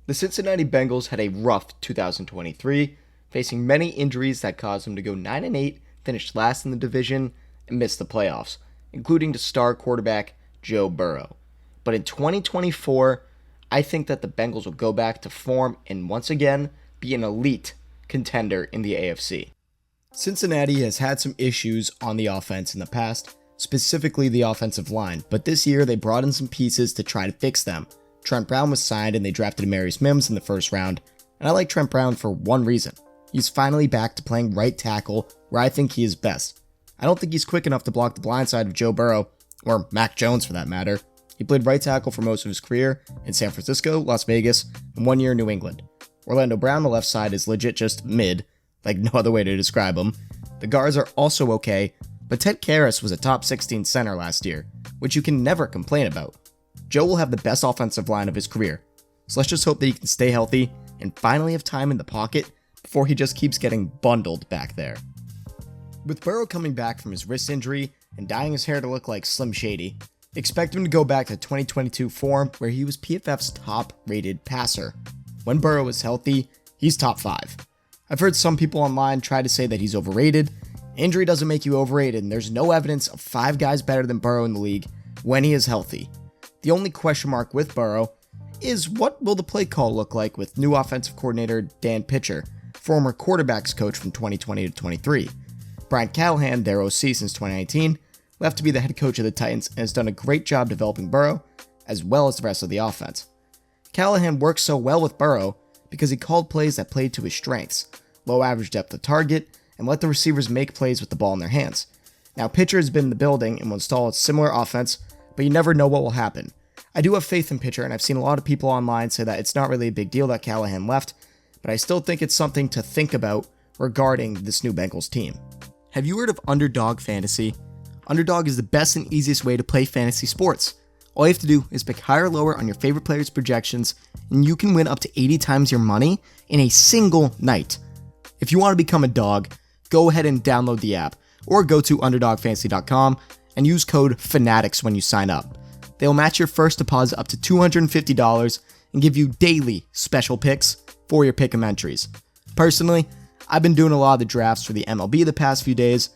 The Cincinnati Bengals had a rough 2023, facing many injuries that caused them to go 9-8, finish last in the division, and miss the playoffs, including to star quarterback Joe Burrow. But in 2024, I think that the Bengals will go back to form and once again be an elite contender in the AFC. Cincinnati has had some issues on the offense in the past, specifically the offensive line, but this year they brought in some pieces to try to fix them. Trent Brown was signed and they drafted Amarius Mims in the first round, and I like Trent Brown for one reason. He's finally back to playing right tackle where I think he is best. I don't think he's quick enough to block the blind side of Joe Burrow, or Mac Jones for that matter. He played right tackle for most of his career in San Francisco, Las Vegas, and 1 year in New England. Orlando Brown, the left side, is legit just mid, like no other way to describe him. The guards are also okay, but Ted Karras was a top 16 center last year, which you can never complain about. Joe will have the best offensive line of his career, so let's just hope that he can stay healthy and finally have time in the pocket before he just keeps getting bundled back there. With Burrow coming back from his wrist injury and dyeing his hair to look like Slim Shady, expect him to go back to 2022 form where he was PFF's top-rated passer. When Burrow is healthy, he's top 5. I've heard some people online try to say that he's overrated. Injury doesn't make you overrated, and there's no evidence of 5 guys better than Burrow in the league when he is healthy. The only question mark with Burrow is what will the play call look like with new offensive coordinator Dan Pitcher, former quarterbacks coach from 2020 to 23. Brian Callahan, their OC since 2019, left to be the head coach of the Titans and has done a great job developing Burrow, as well as the rest of the offense. Callahan works so well with Burrow because he called plays that played to his strengths, low average depth of target, and let the receivers make plays with the ball in their hands. Now, Pitcher has been in the building and will install a similar offense, but you never know what will happen. I do have faith in Pitcher, and I've seen a lot of people online say that it's not really a big deal that Callahan left, but I still think it's something to think about regarding this new Bengals team. Have you heard of Underdog Fantasy? Underdog is the best and easiest way to play fantasy sports. All you have to do is pick higher or lower on your favorite players' projections, and you can win up to 80 times your money in a single night. If you want to become a dog, go ahead and download the app, or go to UnderdogFantasy.com and use code FANATICS when you sign up. They'll match your first deposit up to $250 and give you daily special picks for your pick'em entries. Personally, I've been doing a lot of the drafts for the MLB the past few days,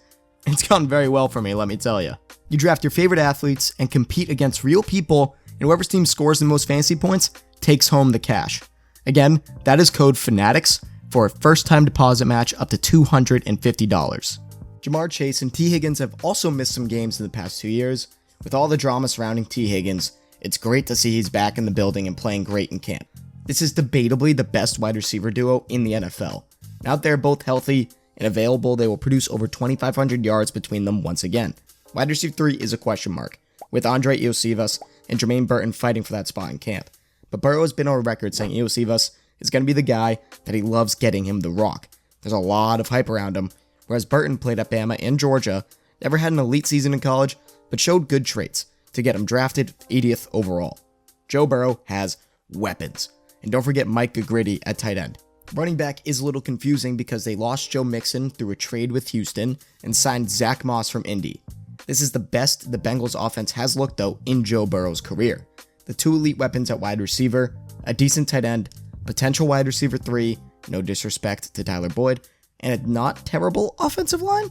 and it's gone very well for me, let me tell you. You draft your favorite athletes and compete against real people, and whoever's team scores the most fantasy points takes home the cash. Again, that is code FANATICS for a first-time deposit match up to $250. Jamar Chase and T. Higgins have also missed some games in the past 2 years. With all the drama surrounding T. Higgins, it's great to see he's back in the building and playing great in camp. This is debatably the best wide receiver duo in the NFL. Now that they're both healthy and available, they will produce over 2,500 yards between them once again. Wide receiver 3 is a question mark, with Andre Iosivas and Jermaine Burton fighting for that spot in camp. But Burrow has been on record saying Iosivas is going to be the guy that he loves getting him the rock. There's a lot of hype around him, whereas Burton played at Bama and Georgia, never had an elite season in college, but showed good traits to get him drafted 80th overall. Joe Burrow has weapons. And don't forget Mike Gritty at tight end. Running back is a little confusing because they lost Joe Mixon through a trade with Houston and signed Zach Moss from Indy. This is the best the Bengals offense has looked though in Joe Burrow's career. The 2 elite weapons at wide receiver, a decent tight end, potential wide receiver 3, no disrespect to Tyler Boyd, and a not terrible offensive line?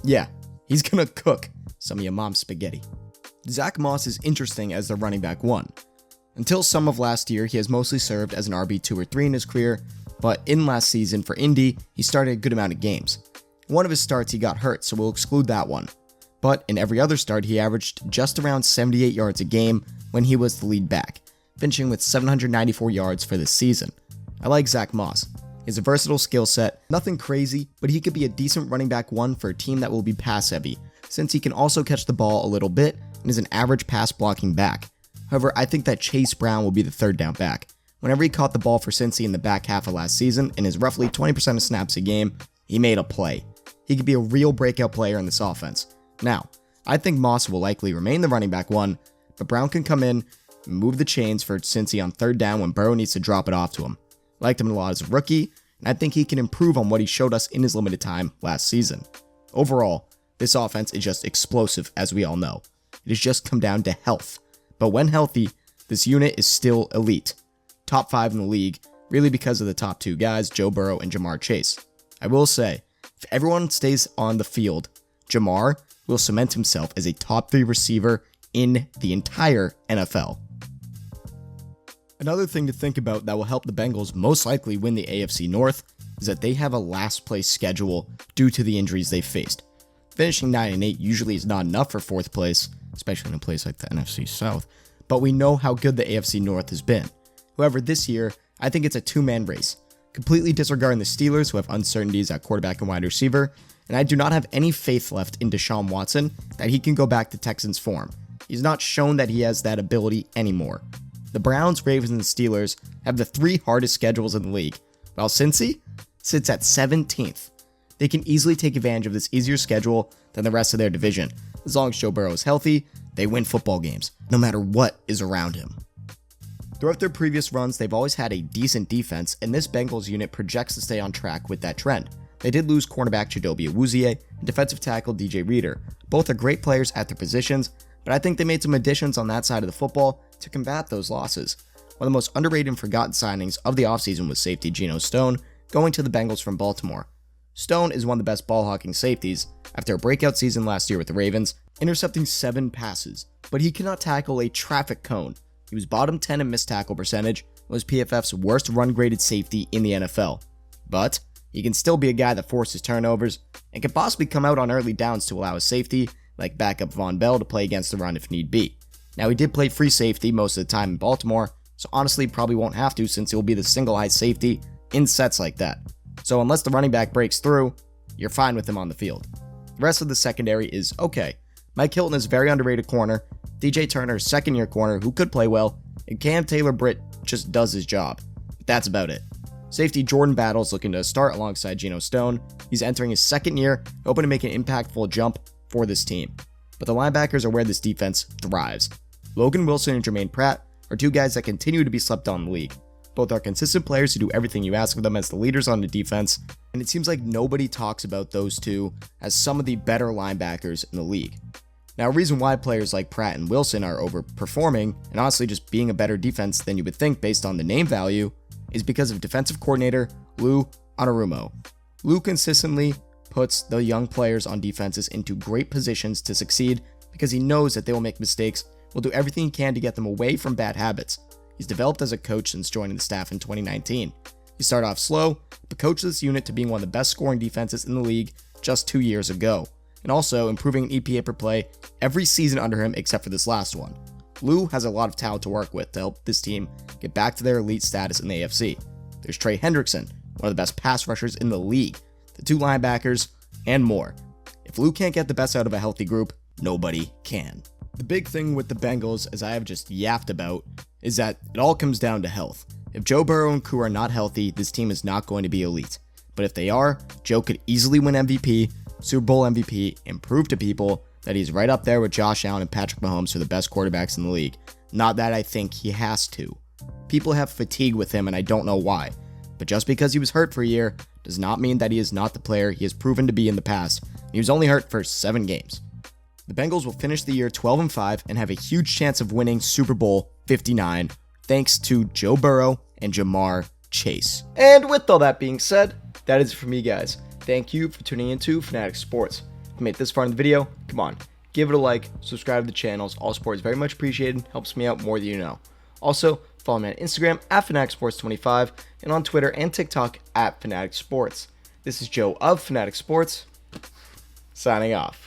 Yeah, he's gonna cook some of your mom's spaghetti. Zach Moss is interesting as the running back 1. Until some of last year, he has mostly served as an RB2 or 3 in his career, but in last season for Indy, he started a good amount of games. In one of his starts, he got hurt, so we'll exclude that one. But in every other start, he averaged just around 78 yards a game when he was the lead back, finishing with 794 yards for this season. I like Zach Moss. He has a versatile skill set, nothing crazy, but he could be a decent running back 1 for a team that will be pass heavy, since he can also catch the ball a little bit and is an average pass blocking back. However, I think that Chase Brown will be the third down back. Whenever he caught the ball for Cincy in the back half of last season, in his roughly 20% of snaps a game, he made a play. He could be a real breakout player in this offense. Now, I think Moss will likely remain the running back 1, but Brown can come in and move the chains for Cincy on third down when Burrow needs to drop it off to him. Liked him a lot as a rookie, and I think he can improve on what he showed us in his limited time last season. Overall, this offense is just explosive, as we all know. It has just come down to health. But when healthy, this unit is still elite. top 5 in the league, really because of the top 2 guys, Joe Burrow and Jamar Chase. I will say, if everyone stays on the field, Jamar will cement himself as a top 3 receiver in the entire NFL. Another thing to think about that will help the Bengals most likely win the AFC North is that they have a last place schedule due to the injuries they faced. Finishing 9-8 usually is not enough for 4th place, especially in a place like the NFC South, but we know how good the AFC North has been. However, this year, I think it's a 2-man race, completely disregarding the Steelers who have uncertainties at quarterback and wide receiver, and I do not have any faith left in Deshaun Watson that he can go back to Texans form. He's not shown that he has that ability anymore. The Browns, Ravens, and Steelers have the 3 hardest schedules in the league, while Cincy sits at 17th. They can easily take advantage of this easier schedule than the rest of their division. As long as Joe Burrow is healthy, they win football games, no matter what is around him. Throughout their previous runs, they've always had a decent defense, and this Bengals unit projects to stay on track with that trend. They did lose cornerback Chidobe Awuzie and defensive tackle DJ Reader. Both are great players at their positions, but I think they made some additions on that side of the football to combat those losses. One of the most underrated and forgotten signings of the offseason was safety Geno Stone, going to the Bengals from Baltimore. Stone is one of the best ball-hawking safeties after a breakout season last year with the Ravens, intercepting 7 passes, but he cannot tackle a traffic cone. He was bottom 10 in missed tackle percentage and was PFF's worst run-graded safety in the NFL. But he can still be a guy that forces turnovers and can possibly come out on early downs to allow a safety like backup Von Bell to play against the run if need be. Now, he did play free safety most of the time in Baltimore, so honestly probably won't have to since he'll be the single high safety in sets like that. So unless the running back breaks through, you're fine with him on the field. The rest of the secondary is okay. Mike Hilton is a very underrated corner, DJ Turner is second-year corner who could play well, and Cam Taylor-Britt just does his job. But that's about it. Safety Jordan Battle's looking to start alongside Geno Stone. He's entering his second year, hoping to make an impactful jump for this team. But the linebackers are where this defense thrives. Logan Wilson and Jermaine Pratt are 2 guys that continue to be slept on in the league. Both are consistent players who do everything you ask of them as the leaders on the defense, and it seems like nobody talks about those 2 as some of the better linebackers in the league. Now, a reason why players like Pratt and Wilson are overperforming, and honestly just being a better defense than you would think based on the name value, is because of defensive coordinator Lou Anarumo. Lou consistently puts the young players on defenses into great positions to succeed because he knows that they will make mistakes, will do everything he can to get them away from bad habits. He's developed as a coach since joining the staff in 2019. He started off slow, but coached this unit to being one of the best scoring defenses in the league just 2 years ago, and also improving an EPA per play every season under him except for this last one. Lou has a lot of talent to work with to help this team get back to their elite status in the AFC. There's Trey Hendrickson, one of the best pass rushers in the league, the 2 linebackers, and more. If Lou can't get the best out of a healthy group, nobody can. The big thing with the Bengals, as I have just yapped about, is that it all comes down to health. If Joe Burrow and Koo are not healthy, this team is not going to be elite. But if they are, Joe could easily win MVP, Super Bowl MVP, and prove to people that he's right up there with Josh Allen and Patrick Mahomes for the best quarterbacks in the league. Not that I think he has to. People have fatigue with him and I don't know why. But just because he was hurt for a year does not mean that he is not the player he has proven to be in the past. He was only hurt for 7 games. The Bengals will finish the year 12-5 and have a huge chance of winning Super Bowl 59 thanks to Joe Burrow and Jamar Chase. And with all that being said, that is it for me, guys. Thank you for tuning into Fanatic Sports. If you made it this far in the video, come on, give it a like, subscribe to the channels. All support is very much appreciated, helps me out more than you know. Also, follow me on Instagram at FanaticSports25 and on Twitter and TikTok at Fanatic Sports. This is Joe of Fanatic Sports, signing off.